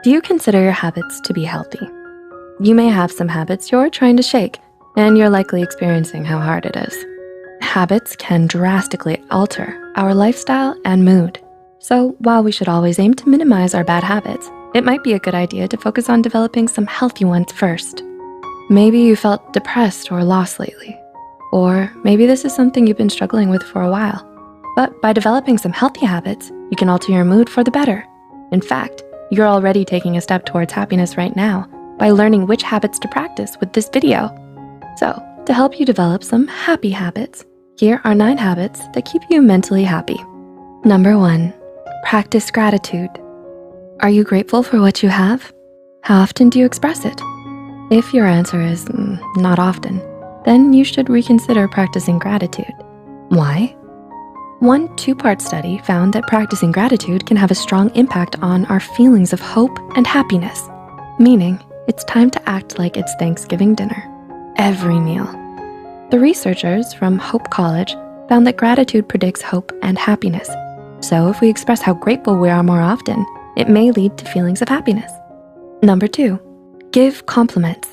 Do you consider your habits to be healthy? You may have some habits you're trying to shake, and you're likely experiencing how hard it is. Habits can drastically alter our lifestyle and mood. So while we should always aim to minimize our bad habits, it might be a good idea to focus on developing some healthy ones first. Maybe you felt depressed or lost lately, or maybe this is something you've been struggling with for a while. But by developing some healthy habits, you can alter your mood for the better. In fact, you're already taking a step towards happiness right now by learning which habits to practice with this video. So, to help you develop some happy habits, here are 9 habits that keep you mentally happy. Number 1, practice gratitude. Are you grateful for what you have? How often do you express it? If your answer is not often, then you should reconsider practicing gratitude. Why? One 2-part study found that practicing gratitude can have a strong impact on our feelings of hope and happiness, meaning it's time to act like it's Thanksgiving dinner, every meal. The researchers from Hope College found that gratitude predicts hope and happiness. So if we express how grateful we are more often, it may lead to feelings of happiness. Number 2, give compliments.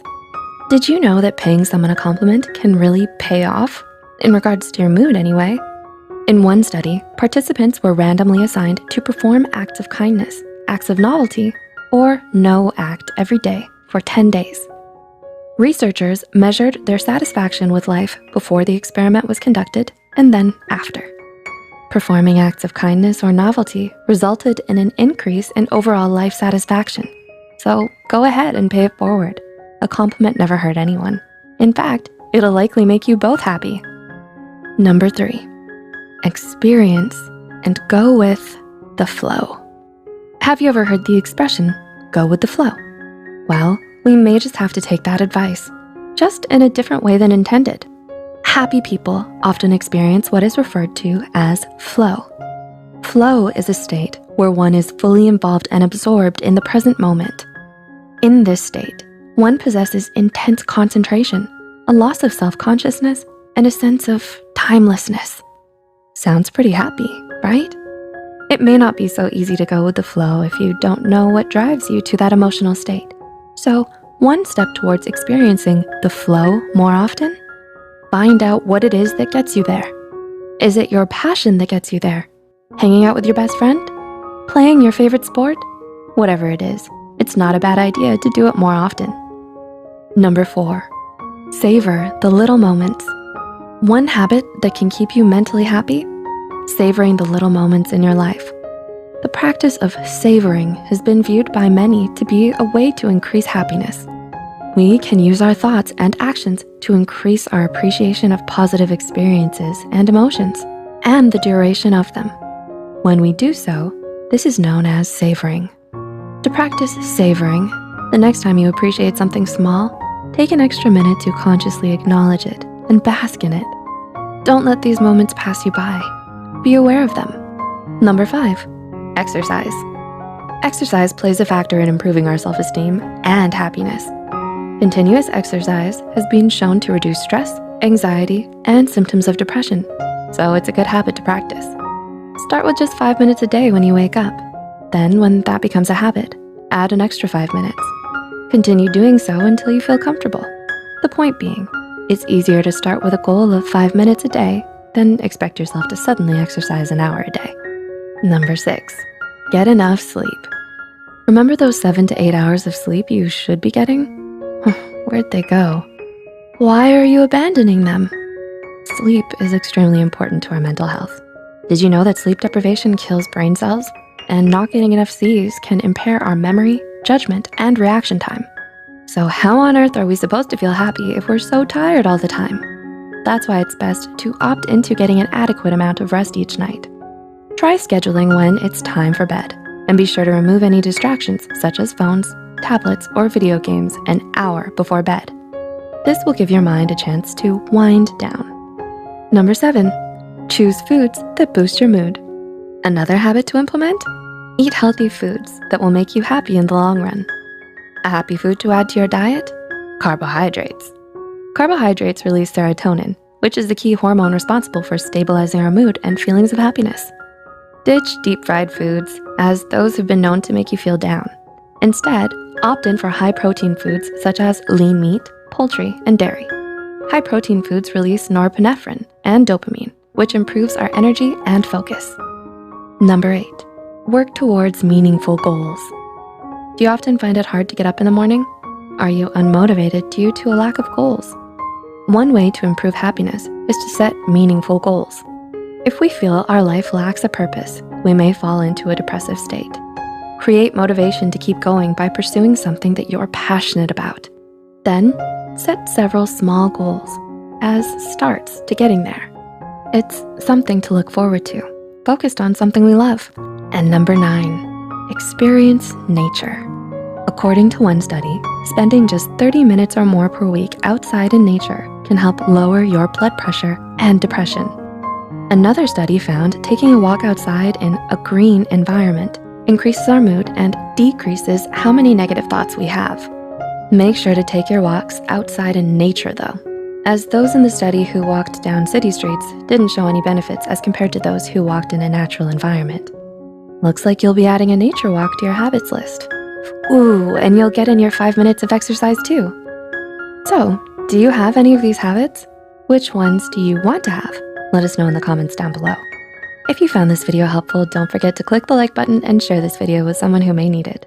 Did you know that paying someone a compliment can really pay off? In regards to your mood anyway. In one study, participants were randomly assigned to perform acts of kindness, acts of novelty, or no act every day for 10 days. Researchers measured their satisfaction with life before the experiment was conducted and then after. Performing acts of kindness or novelty resulted in an increase in overall life satisfaction. So go ahead and pay it forward. A compliment never hurt anyone. In fact, it'll likely make you both happy. Number 3, experience and go with the flow. Have you ever heard the expression, go with the flow? Well, we may just have to take that advice, just in a different way than intended. Happy people often experience what is referred to as flow. Flow is a state where one is fully involved and absorbed in the present moment. In this state, one possesses intense concentration, a loss of self-consciousness, and a sense of timelessness. Sounds pretty happy, right? It may not be so easy to go with the flow if you don't know what drives you to that emotional state. So one step towards experiencing the flow more often, find out what it is that gets you there. Is it your passion that gets you there? Hanging out with your best friend? Playing your favorite sport? Whatever it is, it's not a bad idea to do it more often. Number 4, savor the little moments. One habit that can keep you mentally happy, savoring the little moments in your life. The practice of savoring has been viewed by many to be a way to increase happiness. We can use our thoughts and actions to increase our appreciation of positive experiences and emotions, and the duration of them. When we do so, this is known as savoring. To practice savoring, the next time you appreciate something small, take an extra minute to consciously acknowledge it and bask in it. Don't let these moments pass you by. Be aware of them. Number 5, exercise. Exercise plays a factor in improving our self-esteem and happiness. Continuous exercise has been shown to reduce stress, anxiety, and symptoms of depression, so it's a good habit to practice. Start with just 5 minutes a day when you wake up. Then when that becomes a habit, add an extra 5 minutes. Continue doing so until you feel comfortable. The point being, it's easier to start with a goal of 5 minutes a day than expect yourself to suddenly exercise an hour a day. Number 6, get enough sleep. Remember those 7 to 8 hours of sleep you should be getting? Where'd they go? Why are you abandoning them? Sleep is extremely important to our mental health. Did you know that sleep deprivation kills brain cells? And not getting enough Cs can impair our memory, judgment, and reaction time. So how on earth are we supposed to feel happy if we're so tired all the time? That's why it's best to opt into getting an adequate amount of rest each night. Try scheduling when it's time for bed, and be sure to remove any distractions such as phones, tablets, or video games an hour before bed. This will give your mind a chance to wind down. Number 7, choose foods that boost your mood. Another habit to implement? Eat healthy foods that will make you happy in the long run. A happy food to add to your diet? Carbohydrates. Carbohydrates release serotonin, which is the key hormone responsible for stabilizing our mood and feelings of happiness. Ditch deep-fried foods, as those have been known to make you feel down. Instead, opt in for high-protein foods such as lean meat, poultry, and dairy. High-protein foods release norepinephrine and dopamine, which improves our energy and focus. Number 8, work towards meaningful goals. Do you often find it hard to get up in the morning? Are you unmotivated due to a lack of goals? One way to improve happiness is to set meaningful goals. If we feel our life lacks a purpose, we may fall into a depressive state. Create motivation to keep going by pursuing something that you're passionate about. Then, set several small goals as starts to getting there. It's something to look forward to, focused on something we love. And number 9, experience nature. According to one study, spending just 30 minutes or more per week outside in nature can help lower your blood pressure and depression. Another study found taking a walk outside in a green environment increases our mood and decreases how many negative thoughts we have. Make sure to take your walks outside in nature though, as those in the study who walked down city streets didn't show any benefits as compared to those who walked in a natural environment. Looks like you'll be adding a nature walk to your habits list. Ooh, and you'll get in your 5 minutes of exercise too. So, do you have any of these habits? Which ones do you want to have? Let us know in the comments down below. If you found this video helpful, don't forget to click the like button and share this video with someone who may need it.